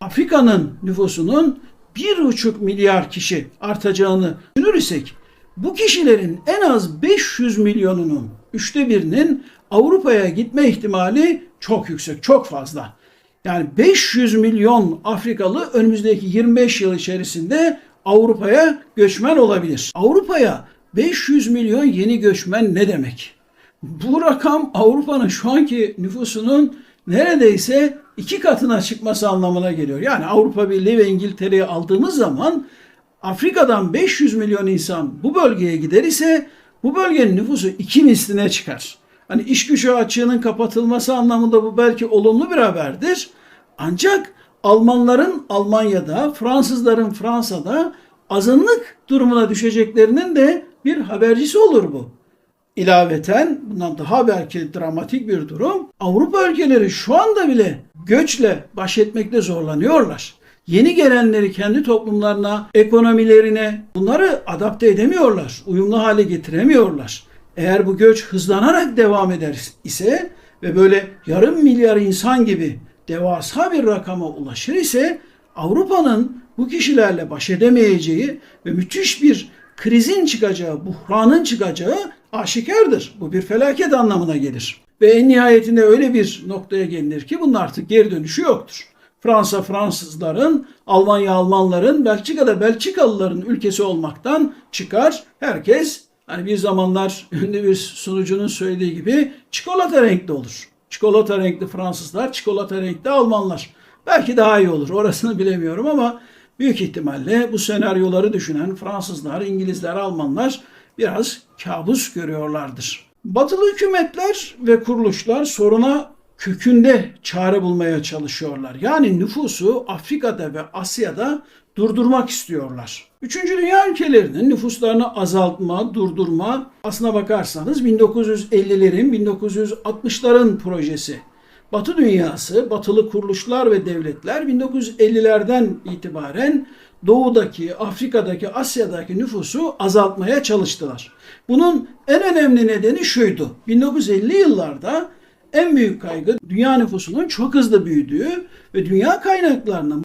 Afrika'nın nüfusunun 1,5 milyar kişi artacağını düşünürsek, bu kişilerin en az 500 milyonunun, 1/3'inin Avrupa'ya gitme ihtimali çok yüksek, çok fazla. Yani 500 milyon Afrikalı önümüzdeki 25 yıl içerisinde Avrupa'ya göçmen olabilir. Avrupa'ya 500 milyon yeni göçmen ne demek? Bu rakam Avrupa'nın şu anki nüfusunun neredeyse 2 katına çıkması anlamına geliyor. Yani Avrupa Birliği ve İngiltere'yi aldığımız zaman Afrika'dan 500 milyon insan bu bölgeye gider ise bu bölgenin nüfusu 2 misline çıkar. Hani iş gücü açığının kapatılması anlamında bu belki olumlu bir haberdir. Ancak Almanların Almanya'da, Fransızların Fransa'da azınlık durumuna düşeceklerinin de bir habercisi olur bu. İlaveten bundan daha belki dramatik bir durum. Avrupa ülkeleri şu anda bile göçle baş etmekte zorlanıyorlar. Yeni gelenleri kendi toplumlarına, ekonomilerine bunları adapte edemiyorlar. Uyumlu hale getiremiyorlar. Eğer bu göç hızlanarak devam eder ise ve böyle yarım milyar insan gibi devasa bir rakama ulaşır ise Avrupa'nın bu kişilerle baş edemeyeceği ve müthiş bir krizin çıkacağı, buhranın çıkacağı aşikardır. Bu bir felaket anlamına gelir. Ve en nihayetinde öyle bir noktaya gelinir ki bunun artık geri dönüşü yoktur. Fransa Fransızların, Almanya Almanların, Belçika'da Belçikalıların ülkesi olmaktan çıkar. Herkes hani bir zamanlar ünlü bir sunucunun söylediği gibi çikolata renkli olur. Çikolata renkli Fransızlar, çikolata renkli Almanlar. Belki daha iyi olur. Orasını bilemiyorum ama büyük ihtimalle bu senaryoları düşünen Fransızlar, İngilizler, Almanlar biraz kabus görüyorlardır. Batılı hükümetler ve kuruluşlar soruna kökünde çare bulmaya çalışıyorlar. Yani nüfusu Afrika'da ve Asya'da durdurmak istiyorlar. Üçüncü dünya ülkelerinin nüfuslarını azaltma, durdurma aslına bakarsanız 1950'lerin, 1960'ların projesi. Batı dünyası, batılı kuruluşlar ve devletler 1950'lerden itibaren Doğu'daki, Afrika'daki, Asya'daki nüfusu azaltmaya çalıştılar. Bunun en önemli nedeni şuydu. 1950 yıllarda en büyük kaygı dünya nüfusunun çok hızlı büyüdüğü ve dünya kaynaklarının